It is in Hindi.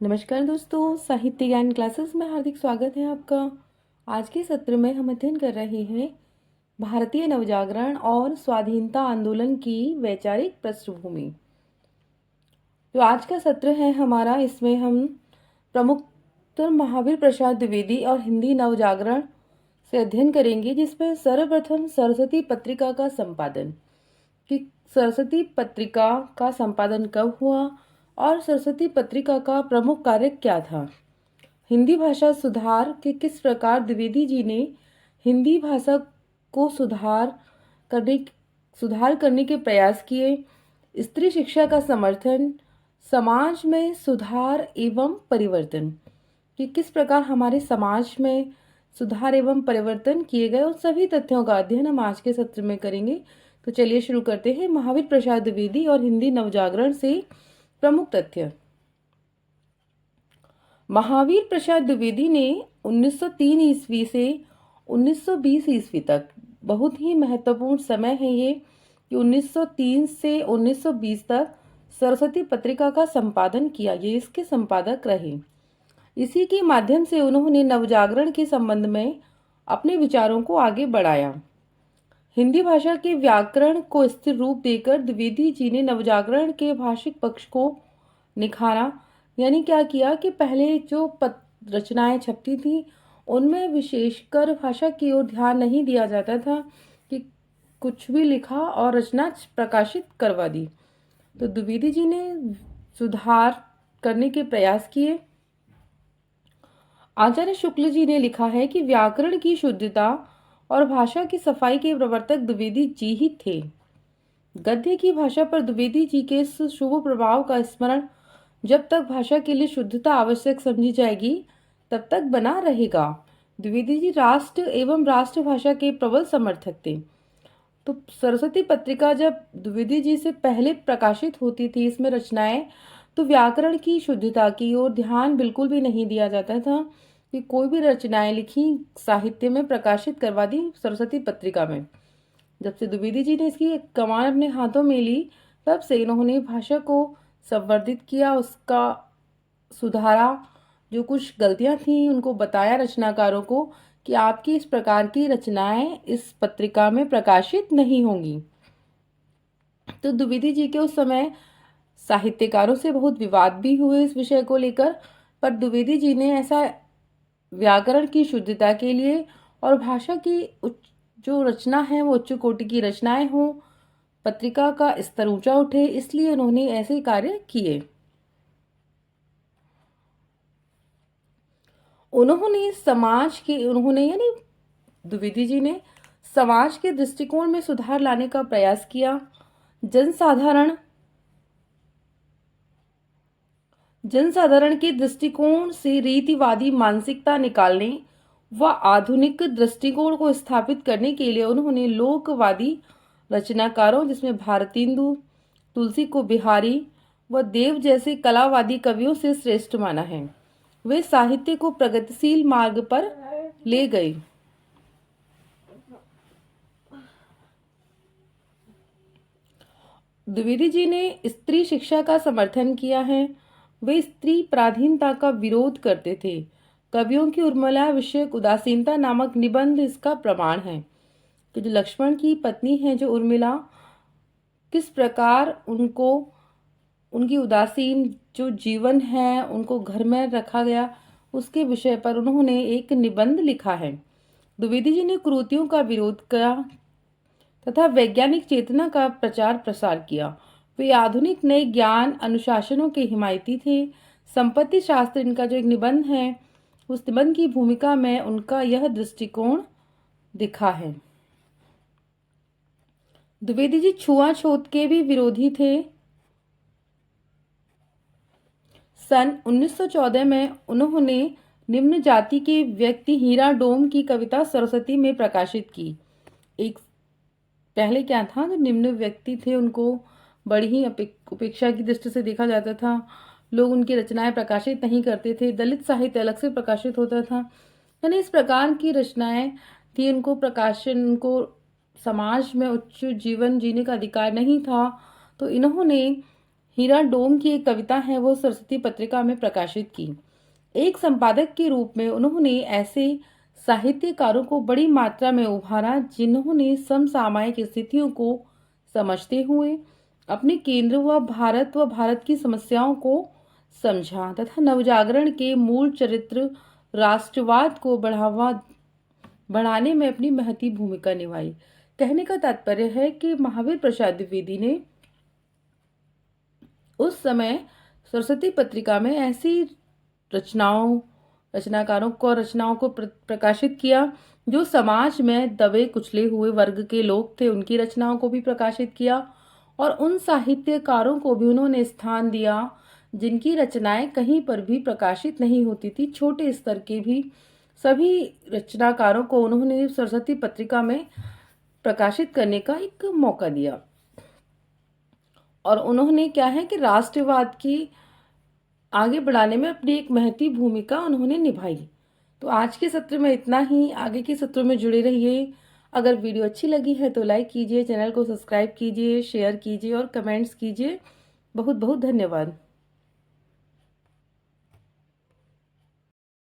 नमस्कार दोस्तों, साहित्य ज्ञान क्लासेस में हार्दिक स्वागत है आपका। आज के सत्र में हम अध्ययन कर रहे हैं भारतीय नवजागरण और स्वाधीनता आंदोलन की वैचारिक पृष्ठभूमि। जो आज का सत्र है हमारा, इसमें हम प्रमुख महावीर प्रसाद द्विवेदी और हिंदी नवजागरण से अध्ययन करेंगे, जिसमें सर्वप्रथम सरस्वती पत्रिका का संपादन, कि सरस्वती पत्रिका का संपादन कब हुआ और सरस्वती पत्रिका का प्रमुख कार्य क्या था। हिंदी भाषा सुधार के किस प्रकार द्विवेदी जी ने हिंदी भाषा को सुधार करने के प्रयास किए। स्त्री शिक्षा का समर्थन, समाज में सुधार एवं परिवर्तन, कि किस प्रकार हमारे समाज में सुधार एवं परिवर्तन किए गए, उन सभी तथ्यों का अध्ययन हम आज के सत्र में करेंगे। तो चलिए शुरू करते हैं। महावीर प्रसाद द्विवेदी और हिंदी नवजागरण से प्रमुख तथ्य। महावीर प्रसाद द्विवेदी ने 1903 ईस्वी से 1920 ईस्वी तक, बहुत ही महत्वपूर्ण समय है ये, कि 1903 से 1920 तक सरस्वती पत्रिका का संपादन किया। ये इसके संपादक रहे। इसी के माध्यम से उन्होंने नवजागरण के संबंध में अपने विचारों को आगे बढ़ाया। हिंदी भाषा के व्याकरण को स्थिर रूप देकर द्विवेदी जी ने नवजागरण के भाषिक पक्ष को निखारा। यानी क्या किया कि पहले जो रचनाएं छपती थी उनमें विशेषकर भाषा की ओर ध्यान नहीं दिया जाता था, कि कुछ भी लिखा और रचना प्रकाशित करवा दी। तो द्विवेदी जी ने सुधार करने के प्रयास किए। आचार्य शुक्ल जी ने लिखा है कि व्याकरण की शुद्धता और भाषा की सफाई के प्रवर्तक द्विवेदी जी ही थे। गद्य की भाषा पर द्विवेदी जी के इस शुभ प्रभाव का स्मरण जब तक भाषा के लिए शुद्धता आवश्यक समझी जाएगी तब तक बना रहेगा। द्विवेदी जी राष्ट्र एवं राष्ट्रभाषा के प्रबल समर्थक थे। तो सरस्वती पत्रिका जब द्विवेदी जी से पहले प्रकाशित होती थी, इसमें रचनाएं, तो व्याकरण की शुद्धता की ओर ध्यान बिल्कुल भी नहीं दिया जाता था, कि कोई भी रचनाएं लिखी साहित्य में प्रकाशित करवा दी सरस्वती पत्रिका में। जब से द्विवेदी जी ने इसकी कमान अपने हाथों में ली, तब से इन्होंने भाषा को संवर्धित किया, उसका सुधारा। जो कुछ गलतियां थी उनको बताया रचनाकारों को, कि आपकी इस प्रकार की रचनाएं इस पत्रिका में प्रकाशित नहीं होंगी। तो द्विवेदी जी के उस समय साहित्यकारों से बहुत विवाद भी हुए इस विषय को लेकर, पर द्विवेदी जी ने ऐसा व्याकरण की शुद्धता के लिए और भाषा की जो रचना है वो उच्च कोटि की रचनाएं हो, पत्रिका का स्तर ऊंचा उठे, इसलिए उन्होंने ऐसे कार्य किए। उन्होंने यानी द्विवेदी जी ने समाज के दृष्टिकोण में सुधार लाने का प्रयास किया। जनसाधारण के दृष्टिकोण से रीतिवादी मानसिकता निकालने व आधुनिक दृष्टिकोण को स्थापित करने के लिए उन्होंने लोकवादी रचनाकारों, जिसमें भारतेंदु, तुलसी को बिहारी व देव जैसे कलावादी कवियों से श्रेष्ठ माना है। वे साहित्य को प्रगतिशील मार्ग पर ले गए। द्विवेदी जी ने स्त्री शिक्षा का समर्थन किया है। वे स्त्री पराधीनता का विरोध करते थे। कवियों की उर्मिला विषयक उदासीनता नामक निबंध इसका प्रमाण है, कि जो लक्ष्मण की पत्नी है, जो उर्मिला, किस प्रकार उनको उनकी उदासीन जो जीवन है उनको घर में रखा गया, उसके विषय पर उन्होंने एक निबंध लिखा है। द्विवेदी जी ने कुरीतियों का विरोध किया तथा वैज्ञानिक चेतना का प्रचार प्रसार किया। वे आधुनिक नए ज्ञान अनुशासनों के हिमायती थे। संपत्ति शास्त्र इनका जो एक निबंध है, उस निबंध की भूमिका में उनका यह दृष्टिकोण दिखा है। द्विवेदी जी छुआछूत के भी विरोधी थे। सन 1914 में उन्होंने निम्न जाति के व्यक्ति हीरा डोम की कविता सरस्वती में प्रकाशित की। एक पहले क्या था, जो निम्न व्यक्ति थे उनको बड़ी ही उपेक्षा की दृष्टि से देखा जाता था। लोग उनकी रचनाएं प्रकाशित नहीं करते थे। दलित साहित्य अलग से प्रकाशित होता था। यानी इस प्रकार की रचनाएं थी, उनको समाज में उच्च जीवन जीने का अधिकार नहीं था। तो इन्होंने हीरा डोम की एक कविता है वो सरस्वती पत्रिका में प्रकाशित की। एक संपादक के रूप में उन्होंने ऐसे साहित्यकारों को बड़ी मात्रा में उभारा जिन्होंने समसामयिक स्थितियों को समझते हुए अपने केंद्र व भारत की समस्याओं को समझा तथा नवजागरण के मूल चरित्र राष्ट्रवाद को बढ़ाने में अपनी महती भूमिका निभाई। कहने का तात्पर्य है कि महावीर प्रसाद द्विवेदी ने उस समय सरस्वती पत्रिका में ऐसी रचनाकारों को रचनाओं को प्रकाशित किया जो समाज में दबे कुचले हुए वर्ग के लोग थे, उनकी रचनाओं को भी प्रकाशित किया और उन साहित्यकारों को भी उन्होंने स्थान दिया जिनकी रचनाएं कहीं पर भी प्रकाशित नहीं होती थी। छोटे स्तर के भी सभी रचनाकारों को उन्होंने सरस्वती पत्रिका में प्रकाशित करने का एक मौका दिया और उन्होंने क्या है कि राष्ट्रवाद की आगे बढ़ाने में अपनी एक महती भूमिका उन्होंने निभाई। तो आज के सत्र में इतना ही, आगे के सत्रों में जुड़े रहिए। अगर वीडियो अच्छी लगी है तो लाइक कीजिए, चैनल को सब्सक्राइब कीजिए, शेयर कीजिए और कमेंट्स कीजिए। बहुत बहुत धन्यवाद।